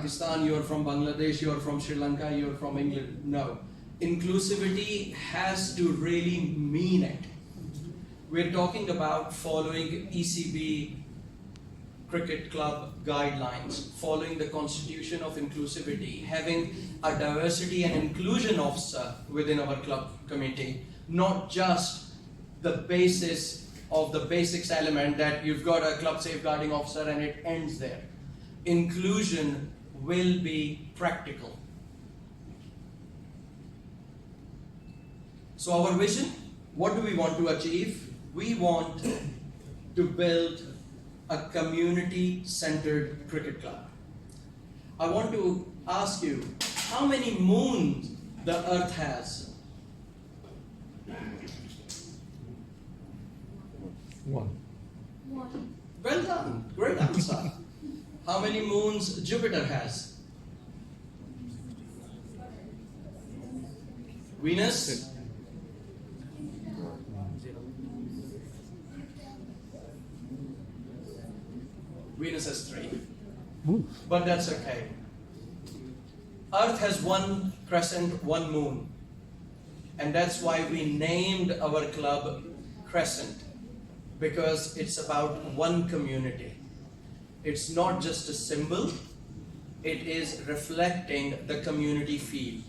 Pakistan, you're from Bangladesh, you're from Sri Lanka, you're from England. No. Inclusivity has to really mean it. We're talking about following ECB cricket club guidelines, following the constitution of inclusivity, having a diversity and inclusion officer within our club committee, not just the basis of the basics element that you've got a club safeguarding officer and it ends there. Inclusion will be practical. So our vision, what do we want to achieve? We want to build a community-centered cricket club. I want to ask you, how many moons the Earth has? One. Well done, great answer. How many moons Jupiter has? Venus? Venus has 3. But that's okay. Earth has 1 crescent, 1 moon. And that's why we named our club Crescent, because it's about one community. It's not just a symbol, it is reflecting the community feel.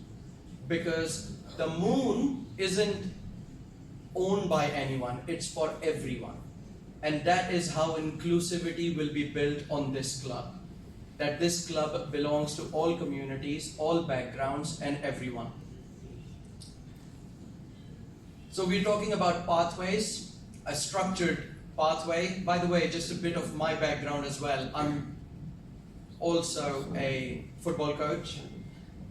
Because the moon isn't owned by anyone, it's for everyone. And that is how inclusivity will be built on this club. That this club belongs to all communities, all backgrounds, and everyone. So we're talking about pathways, a structured pathway. By the way, just a bit of my background as well. I'm also a football coach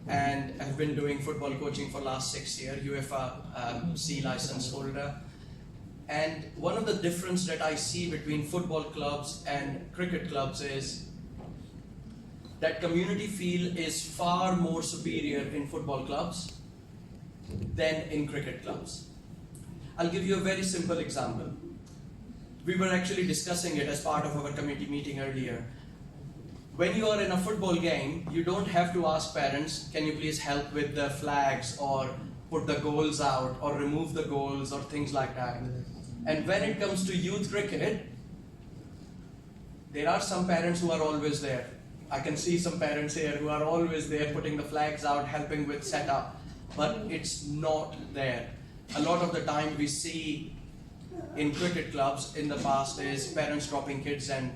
and I've been doing football coaching for the last 6 years, UEFA C license holder. And one of the difference that I see between football clubs and cricket clubs is that community feel is far more superior in football clubs than in cricket clubs. I'll give you a very simple example. We were actually discussing it as part of our committee meeting earlier. When you are in a football game, you don't have to ask parents, can you please help with the flags or put the goals out or remove the goals or things like that. And when it comes to youth cricket, there are some parents who are always there. I can see some parents here who are always there putting the flags out, helping with setup, but it's not there. A lot of the time we see in cricket clubs in the past is parents dropping kids and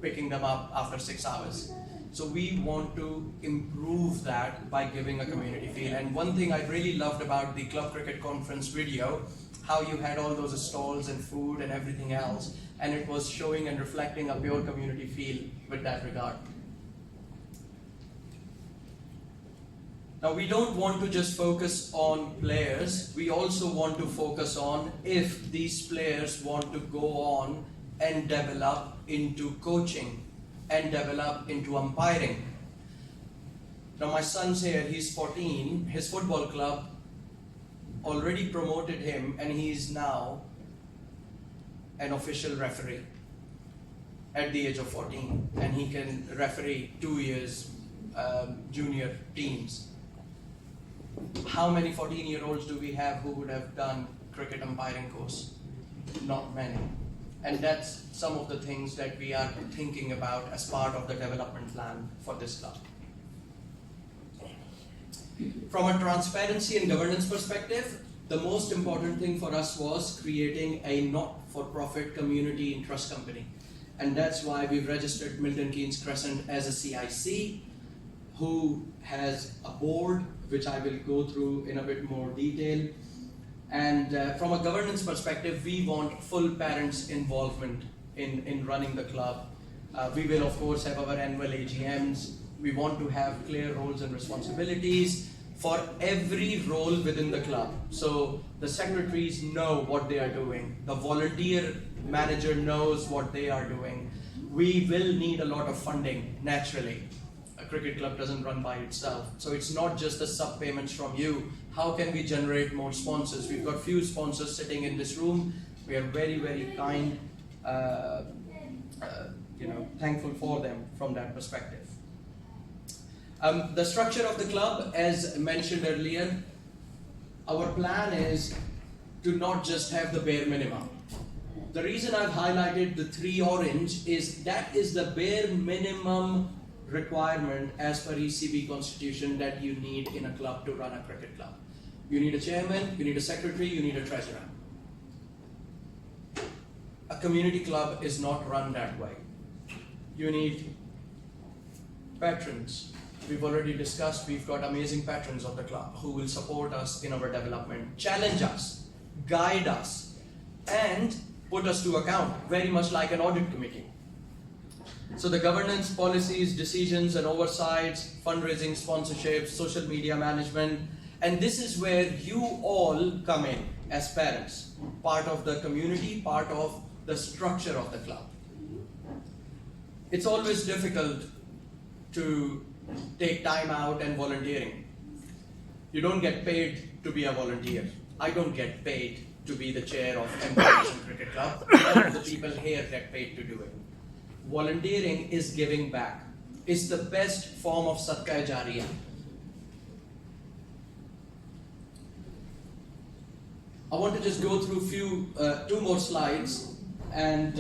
picking them up after 6 hours. So we want to improve that by giving a community feel. And one thing I really loved about the Club Cricket Conference video, how you had all those stalls and food and everything else, and it was showing and reflecting a pure community feel with that regard. Now we don't want to just focus on players, we also want to focus on if these players want to go on and develop into coaching and develop into umpiring. Now my son's here, he's 14, his football club already promoted him and he is now an official referee at the age of 14, and he can referee 2 years junior teams. How many 14-year-olds do we have who would have done cricket umpiring course? Not many. And that's some of the things that we are thinking about as part of the development plan for this club. From a transparency and governance perspective, the most important thing for us was creating a not-for-profit community interest company. And that's why we've registered Milton Keynes Crescent as a CIC, who has a board, which I will go through in a bit more detail. And from a governance perspective, we want full parents' involvement in running the club. We will, of course, have our annual AGMs. We want to have clear roles and responsibilities for every role within the club. So the secretaries know what they are doing. The volunteer manager knows what they are doing. We will need a lot of funding, naturally. A cricket club doesn't run by itself. So it's not just the sub-payments from you. How can we generate more sponsors? We've got few sponsors sitting in this room. We are very, very kind, thankful for them from that perspective. The structure of the club, as mentioned earlier, our plan is to not just have the bare minimum. The reason I've highlighted the 3 orange is that is the bare minimum requirement as per ECB constitution that you need in a club to run a cricket club. You need a chairman, you need a secretary, you need a treasurer. A community club is not run that way. You need patrons. We've already discussed, we've got amazing patrons of the club who will support us in our development, challenge us, guide us, and put us to account, very much like an audit committee. So the governance, policies, decisions and oversights, fundraising, sponsorships, social media management, and this is where you all come in as parents, part of the community, part of the structure of the club. It's always difficult to take time out and volunteering. You don't get paid to be a volunteer. I don't get paid to be the chair of Milton Cricket Club. None of the people here get paid to do it. Volunteering is giving back. It's the best form of sadqa jariyah. I want to just go through 2 more slides and